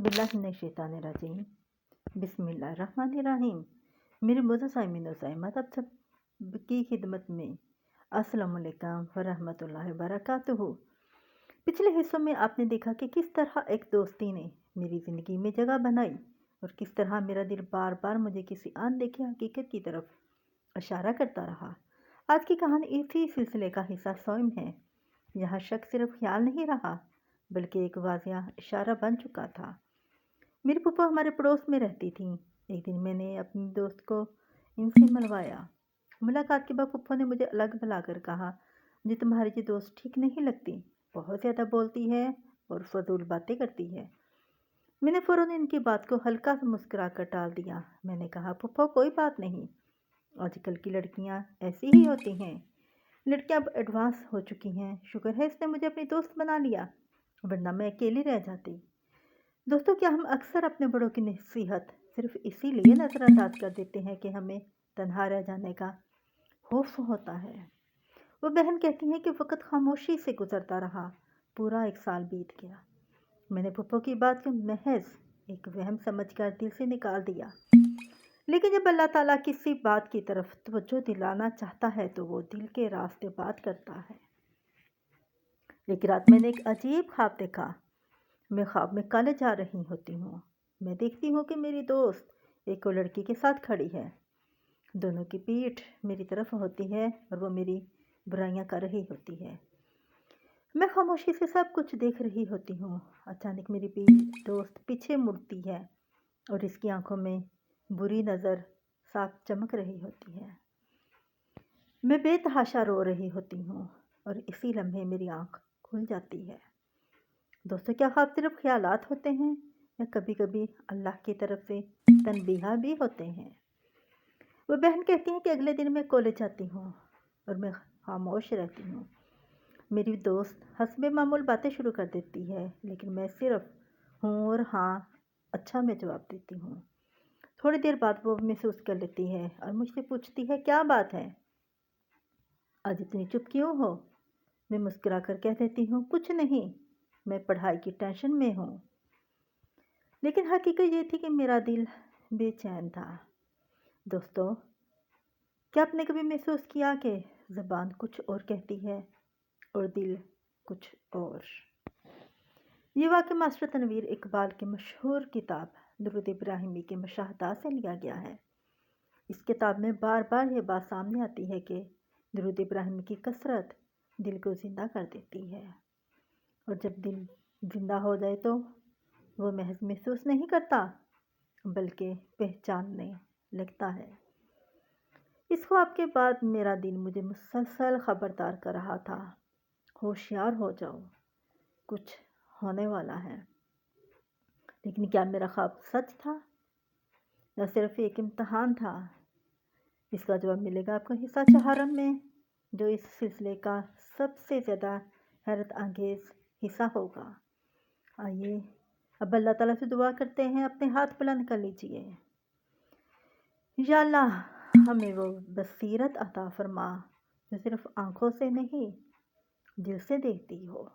औज़ुबिल्लाहिमिनश्शैतानिर्रजीम बिस्मिल्लाहिर्रहमानिर्रहीम। मेरे मोअज़्ज़ज़ साइमीन व साइमात, आप सब की खिदमत में अस्सलामु अलैकुम व रहमतुल्लाहि व बरकातुहू। पिछले हिस्सों में आपने देखा कि किस तरह एक दोस्ती ने मेरी ज़िंदगी में जगह बनाई और किस तरह मेरा दिल बार बार मुझे किसी अनदेखी हकीकत की तरफ इशारा करता रहा। आज की कहानी इसी सिलसिले का हिस्सा स्वयं है। यहाँ शक सिर्फ ख्याल नहीं रहा बल्कि एक वाज़िया इशारा बन चुका था। मेरी फूफा हमारे पड़ोस में रहती थी। एक दिन मैंने अपनी दोस्त को इनसे मिलवाया। मुलाकात के बाद फूफा ने मुझे अलग बुलाकर कहा, मुझे तुम्हारी ये दोस्त ठीक नहीं लगती, बहुत ज़्यादा बोलती है और फजूल बातें करती है। मैंने फ़ौरन इनकी बात को हल्का सा मुस्कुरा कर टाल दिया। मैंने कहा, फूफा कोई बात नहीं, आजकल की लड़कियां ऐसी ही होती हैं। लड़कियां अब एडवांस हो चुकी हैं। शुक्र है इसने मुझे अपनी दोस्त बना लिया, वरना मैं अकेली रह जाती। दोस्तों, क्या हम अक्सर अपने बड़ों की नसीहत सिर्फ इसीलिए नज़रअंदाज कर देते हैं कि हमें तन्हा रह जाने का खौफ होता है? वो बहन कहती हैं कि वक़्त खामोशी से गुजरता रहा, पूरा 1 साल बीत गया। मैंने फूफो की बात को महज एक वहम समझकर दिल से निकाल दिया। लेकिन जब अल्लाह ताला किसी बात की तरफ तवज्जो दिलाना चाहता है तो वो दिल के रास्ते बात करता है। एक रात मैंने एक अजीब ख्वाब देखा। मैं ख्वाब में कॉलेज जा रही होती हूँ। मैं देखती हूँ कि मेरी दोस्त एक और लड़की के साथ खड़ी है। दोनों की पीठ मेरी तरफ होती है और वो मेरी बुराइयां कर रही होती है। मैं खामोशी से सब कुछ देख रही होती हूँ। अचानक मेरी दोस्त पीछे मुड़ती है और इसकी आंखों में बुरी नज़र साफ चमक रही होती है। मैं बेतहाशा रो रही होती हूँ और इसी लम्हे मेरी आंख खुल जाती है। दोस्तों, क्या ख्वाब सिर्फ ख्यालात होते हैं या कभी कभी अल्लाह की तरफ से तनबीहा भी होते हैं? वो बहन कहती है कि अगले दिन मैं कॉलेज जाती हूँ और मैं खामोश रहती हूँ। मेरी दोस्त हस्बे मामूल बातें शुरू कर देती है, लेकिन मैं सिर्फ हूँ और हाँ अच्छा में जवाब देती हूँ। थोड़ी देर बाद वो महसूस कर लेती है और मुझसे पूछती है, क्या बात है, आज इतनी चुप क्यों हो? मैं मुस्कुरा कर कह देती हूँ, कुछ नहीं, मैं पढ़ाई की टेंशन में हूँ। लेकिन हकीकत ये थी कि मेरा दिल बेचैन था। दोस्तों, क्या आपने कभी महसूस किया कि ज़बान कुछ और कहती है और दिल कुछ और? ये वाक़या मास्टर तनवीर इकबाल की मशहूर किताब दुरूद इब्राहिमी के मुशाहदात से लिया गया है। इस किताब में बार बार ये बात सामने आती है कि दुरूद इब्राहिमी की कसरत दिल को ज़िंदा कर देती है, और जब दिल ज़िंदा हो जाए तो वो महज महसूस नहीं करता बल्कि पहचानने लगता है। इस ख्वाब के बाद मेरा दिल मुझे मुसलसल खबरदार कर रहा था, होशियार हो जाओ, कुछ होने वाला है। लेकिन क्या मेरा ख्वाब सच था या सिर्फ एक इम्तहान था? इसका जवाब मिलेगा आपको हिस्सा चहारम में, जो इस सिलसिले का सबसे ज़्यादा हैरत अंगेज़ हिस्सा होगा। आइए अब अल्लाह ताला से दुआ करते हैं। अपने हाथ बुलंद कर लीजिए। या अल्लाह, हमें वो बसीरत अता फरमा जो सिर्फ आंखों से नहीं दिल से देखती हो।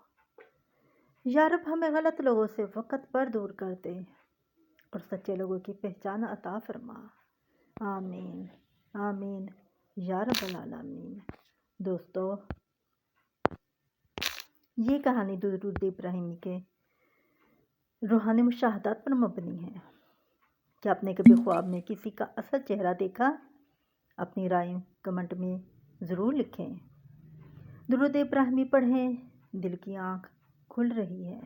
या रब, हमें गलत लोगों से वक़्त पर दूर कर दे और सच्चे लोगों की पहचान अता फरमा। आमीन आमीन या रब्बल आलमीन। दोस्तों, ये कहानी दुरूद इब्राहिमी के रूहानी मुशाहदात पर मबनी है। क्या आपने कभी ख्वाब में किसी का असल चेहरा देखा? अपनी राय कमेंट में ज़रूर लिखें। दुरूद इब्राहिमी पढ़ें, दिल की आँख खुल रही है।